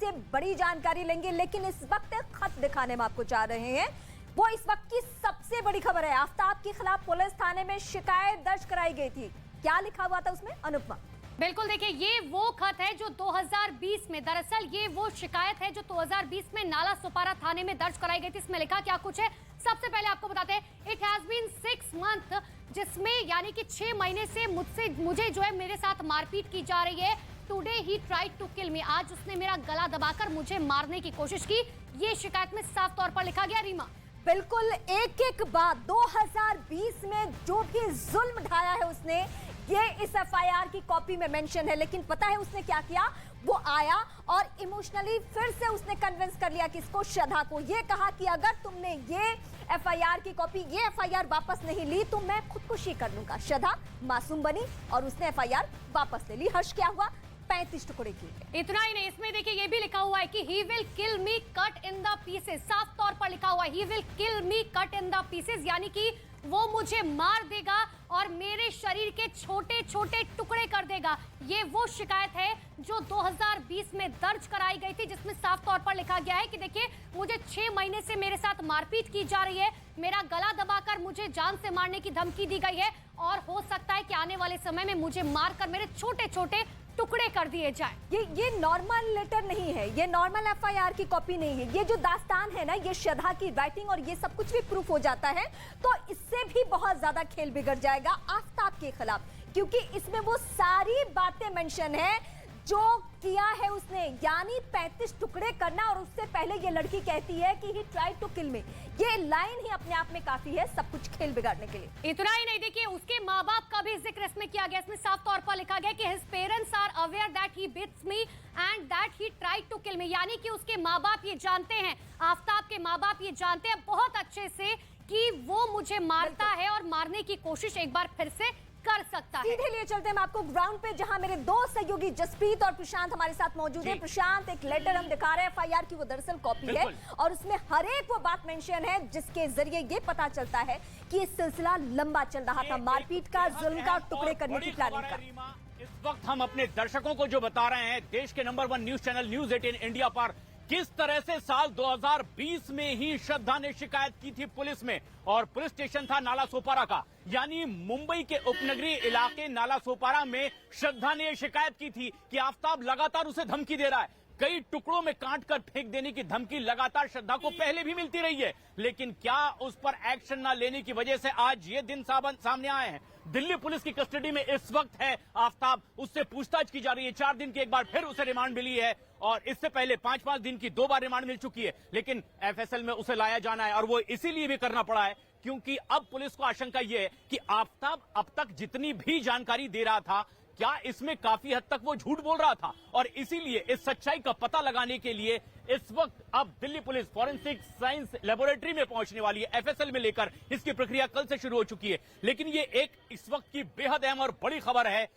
से बड़ी जानकारी लेंगे, लेकिन इस वक्त खत दिखाने में आपको चाह रहे हैं। वो इस वक्त की सबसे बड़ी खबर है। आफताब के खिलाफ पुलिस थाने में शिकायत दर्ज कराई गई थी। क्या लिखा हुआ था उसमें, अनुपमा? बिल्कुल, देखिए ये वो खत है जो 2020 में, दरअसल ये वो शिकायत है जो 2020 में नाला सोपारा थाने में दर्ज कराई गई थी। इसमें लिखा क्या कुछ है, सबसे पहले आपको बताते हैं। इट हैज बीन 6 मंथ, जिसमें यानी कि 6 महीने से मुझे जो है मेरे साथ मारपीट की जा रही है। Today he tried to kill me, आज उसने मेरा गला दबाकर मुझे मारने की कोशिश की। ये शिकायत में साफ तौर पर लिखा गया। रीमा, बिल्कुल एक एक बात 2020 में जो भी जुल्म ढाया है उसने, ये इस एफआईआर की कॉपी में मेंशन है। लेकिन पता है उसने क्या किया? वो आया और इमोशनली फिर से उसने कन्विंस कर लिया किसको, श्रद्धा को। ये कहा कि अगर तुमने ये एफआईआर की कॉपी, ये एफआईआर वापस नहीं ली तो मैं खुदकुशी कर लूंगा। श्रद्धा मासूम बनी और उसने एफआईआर वापस ले ली। हर्ष, क्या हुआ? 35 टुकड़े किए। इतना ही नहीं, इसमें देखिए ये भी लिखा हुआ है कि he will kill me cut in the pieces. साफ तौर पर लिखा हुआ है he will kill me cut in the pieces, यानी कि वो मुझे मार देगा और मेरे शरीर के छोटे छोटे टुकड़े कर देगा। ये वो शिकायत है जो 2020 में दर्ज कराई गई थी, जिसमें साफ तौर पर लिखा गया है कि देखिए मुझे 6 महीने से मेरे साथ मारपीट की जा रही है, मेरा गला दबाकर मुझे जान से मारने की धमकी दी गई है और हो सकता है कि आने वाले समय में मुझे मारकर मेरे छोटे छोटे टुकड़े कर दिए जाए। ये नॉर्मल लेटर नहीं है, ये नॉर्मल एफआईआर की कॉपी नहीं है। ये जो दास्तान है ना, ये श्रद्धा की राइटिंग और ये सब कुछ भी प्रूफ हो जाता है तो इससे भी बहुत ज्यादा खेल बिगड़ जाएगा आफताब के खिलाफ, क्योंकि इसमें वो सारी बातें मेंशन है जो किया है उसने, यानी 35 टुकड़े करना। और उससे पहले ये लड़की कहती है कि ही ट्राइड टू किल मी। ये लाइन ही अपने आप में काफी है सब कुछ खेल बिगाड़ने के लिए। इतना ही नहीं, देखिए उसके माँ बाप का भी जिक्र इसमें किया गया। इसमें साफ तौर पर लिखा गया कि his parents are aware that he beats me and that he tried to kill me, यानी कि उसके माँ बाप ये जानते हैं, आफताब के माँ बाप ये जानते हैं बहुत अच्छे से कि वो मुझे मारता है और मारने की कोशिश एक बार फिर से कर सकता है। सीधे लिए चलते हैं आपको ग्राउंड पे, जहां मेरे दो सहयोगी जसप्रीत और प्रशांत हमारे साथ मौजूद है। प्रशांत, एक लेटर हम दिखा रहे हैं एफआईआर की, वो दरअसल कॉपी है और उसमें हर एक वो बात मेंशन है जिसके जरिए ये पता चलता है कि ये सिलसिला लंबा चल रहा था, मारपीट का, जुल्म का, टुकड़े करने की प्लानिंग का। इस वक्त हम अपने दर्शकों को जो बता रहे हैं, देश के number 1 news channel news 18 India पर किस तरह से साल 2020 में ही श्रद्धा ने शिकायत की थी पुलिस में, और पुलिस स्टेशन था नाला सोपारा का, यानी मुंबई के उपनगरीय इलाके नाला सोपारा में श्रद्धा ने शिकायत की थी कि आफताब लगातार उसे धमकी दे रहा है। कई टुकड़ों में काट कर फेंक देने की धमकी लगातार श्रद्धा को पहले भी मिलती रही है, लेकिन क्या उस पर एक्शन न लेने की वजह से आज ये दिन सामने आए हैं। दिल्ली पुलिस की कस्टडी में इस वक्त है आफताब, उससे पूछताछ की जा रही है। 4 दिन की एक बार फिर उसे रिमांड मिली है और इससे पहले 5-5 दिन की 2 बार रिमांड मिल चुकी है, लेकिन एफएसएल में उसे लाया जाना है और वो इसीलिए भी करना पड़ा है क्योंकि अब पुलिस को आशंका यह है कि आफताब अब तक जितनी भी जानकारी दे रहा था, क्या इसमें काफी हद तक वो झूठ बोल रहा था, और इसीलिए इस सच्चाई का पता लगाने के लिए इस वक्त अब Delhi police forensic science laboratory में पहुंचने वाली है। एफएसएल में लेकर इसकी प्रक्रिया कल से शुरू हो चुकी है, लेकिन ये एक इस वक्त की बेहद अहम और बड़ी खबर है।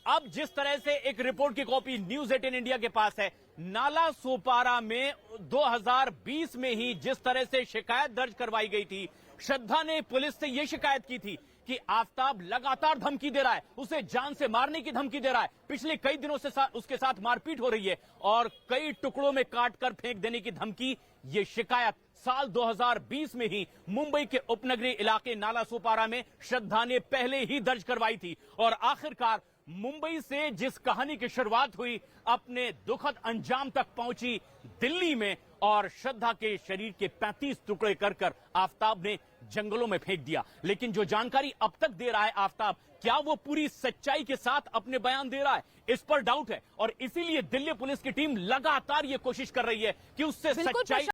अब जिस तरह से एक रिपोर्ट की कॉपी न्यूज 18 इंडिया के पास है, नाला सोपारा में 2020 में ही जिस तरह से शिकायत दर्ज करवाई गई थी, श्रद्धा ने पुलिस से यह शिकायत की थी कि आफताब लगातार धमकी दे रहा है, उसे जान से मारने की धमकी दे रहा है, पिछले कई दिनों से उसके साथ मारपीट हो रही है और कई टुकड़ों में काटकर फेंक देने की धमकी। ये शिकायत साल 2020 में ही मुंबई के उपनगरीय इलाके नाला सोपारा में श्रद्धा ने पहले ही दर्ज करवाई थी और आखिरकार मुंबई से जिस कहानी की शुरुआत हुई अपने दुखद अंजाम तक पहुंची दिल्ली में, और श्रद्धा के शरीर के 35 टुकड़े कर आफताब ने जंगलों में फेंक दिया। लेकिन जो जानकारी अब तक दे रहा है आफताब, क्या वो पूरी सच्चाई के साथ अपने बयान दे रहा है, इस पर डाउट है और इसीलिए दिल्ली पुलिस की टीम लगातार ये कोशिश कर रही है कि उससे सच्चाई